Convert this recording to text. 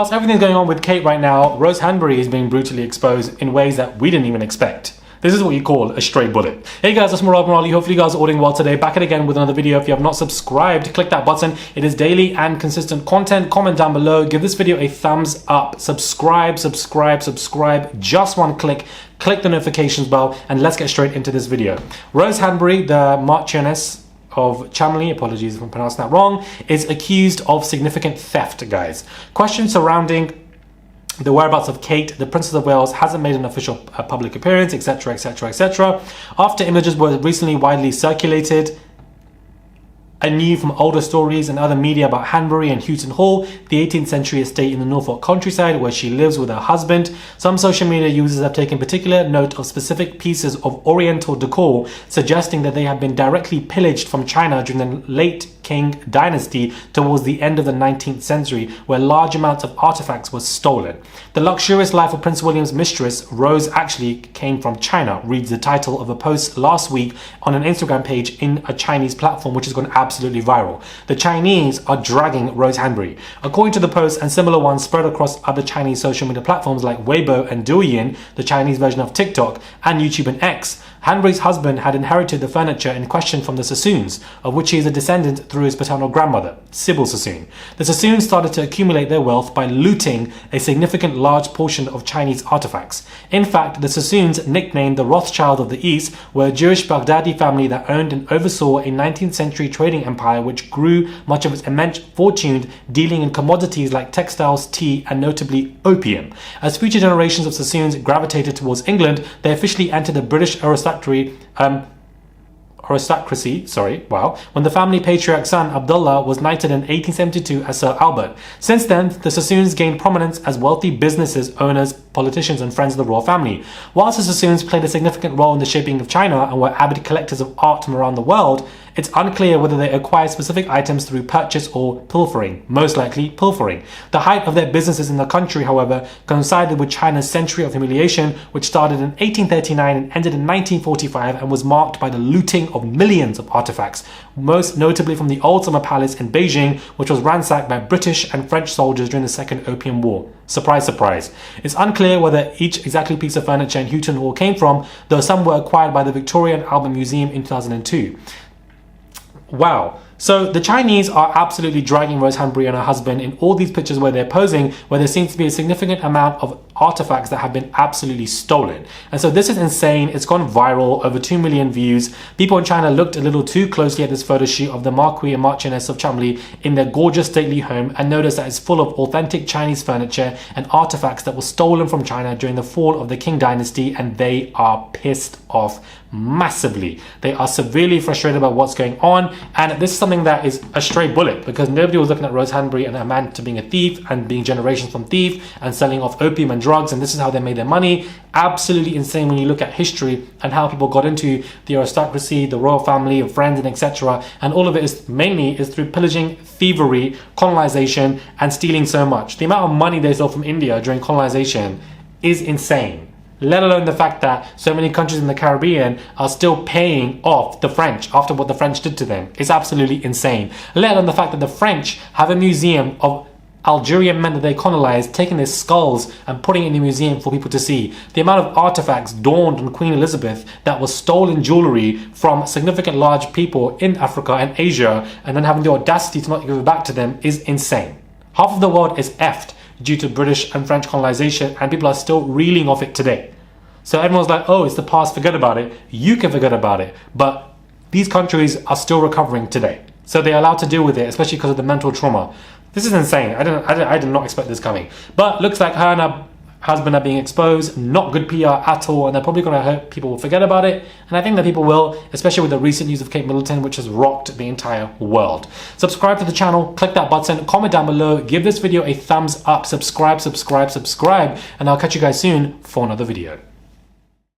Whilst everything's going on with Kate right now, Rose Hanbury is being brutally exposed in ways that we didn't even expect. This is what you call a stray bullet. Hey guys, it's Morali. Hopefully you guys are all doing well today. Back at again with another video. If you have not subscribed, click that button. It is daily and consistent content. Comment down below. Give this video a thumbs up. Subscribe. Just one click. Click the notifications bell and let's get straight into this video. Rose Hanbury, the Marchioness of Chamberlain, apologies if I'm pronouncing that wrong, is accused of significant theft, guys. Questions surrounding the whereabouts of Kate, the Princess of Wales, hasn't made an official public appearance, etc. After images were recently widely circulated, anew from older stories and other media about Hanbury and Houghton Hall, the 18th century estate in the Norfolk countryside where she lives with her husband. Some social media users have taken particular note of specific pieces of Oriental decor, suggesting that they have been directly pillaged from China during the late Qing dynasty towards the end of the 19th century, where large amounts of artifacts were stolen. The luxurious life of Prince William's mistress, Rose, actually came from China, reads the title of a post last week on an Instagram page in a Chinese platform, which has gone absolutely viral. The Chinese are dragging Rose Hanbury. According to the post, and similar ones spread across other Chinese social media platforms like Weibo and Douyin, the Chinese version of TikTok, and YouTube and X, Hanbury's husband had inherited the furniture in question from the Sassoons, of which he is a descendant through his paternal grandmother, Sybil Sassoon. The Sassoons started to accumulate their wealth by looting a significant large portion of Chinese artifacts. In fact, the Sassoons, nicknamed the Rothschild of the East, were a Jewish Baghdadi family that owned and oversaw a 19th century trading empire which grew much of its immense fortune dealing in commodities like textiles, tea, and notably opium. As future generations of Sassoons gravitated towards England, they officially entered the British aristocracy, when the family patriarch's son Abdullah was knighted in 1872 as Sir Albert. Since then, the Sassoons gained prominence as wealthy businesses, owners, politicians, and friends of the royal family. Whilst the Sassoons played a significant role in the shaping of China and were avid collectors of art from around the world, it's unclear whether they acquired specific items through purchase or pilfering, most likely pilfering. The height of their businesses in the country, however, coincided with China's century of humiliation, which started in 1839 and ended in 1945 and was marked by the looting of millions of artifacts, most notably from the Old Summer Palace in Beijing, which was ransacked by British and French soldiers during the Second Opium War. Surprise, surprise. It's unclear whether each exactly piece of furniture in Houghton Hall came from, though some were acquired by the Victoria and Albert Museum in 2002. Wow. So the Chinese are absolutely dragging Rose Hanbury and her husband in all these pictures where they're posing, where there seems to be a significant amount of artifacts that have been absolutely stolen. And so this is insane. It's gone viral, over 2 million views. People in China looked a little too closely at this photo shoot of the Marquis and Marchioness of Chamberlain in their gorgeous stately home and noticed that it's full of authentic Chinese furniture and artifacts that were stolen from China during the fall of the Qing dynasty, and they are pissed off massively. They are severely frustrated about what's going on, and this is something that is a stray bullet because nobody was looking at Rose Hanbury and her man to being a thief and being generations from thief and selling off opium and drugs, and this is how they made their money. Absolutely insane when you look at history and how people got into the aristocracy, the royal family, and friends, and etc. And all of it is mainly through pillaging, thievery, colonization, and stealing so much. The amount of money they stole from India during colonization is insane. Let alone the fact that so many countries in the Caribbean are still paying off the French after what the French did to them. It's absolutely insane. Let alone the fact that the French have a museum of Algerian men that they colonized, taking their skulls and putting it in the museum for people to see. The amount of artifacts dawned on Queen Elizabeth that was stolen jewelry from significant large people in Africa and Asia, and then having the audacity to not give it back to them is insane. Half of the world is effed due to British and French colonization, and people are still reeling off it today. So everyone's like, oh, it's the past, forget about it. You can forget about it, but these countries are still recovering today. So they're allowed to deal with it, especially because of the mental trauma. This is insane. I did not expect this coming. But looks like her and her husband are being exposed. Not good PR at all, and they're probably going to hurt people will forget about it. And I think that people will, especially with the recent news of Kate Middleton, which has rocked the entire world. Subscribe to the channel, click that button, comment down below, give this video a thumbs up, subscribe, and I'll catch you guys soon for another video.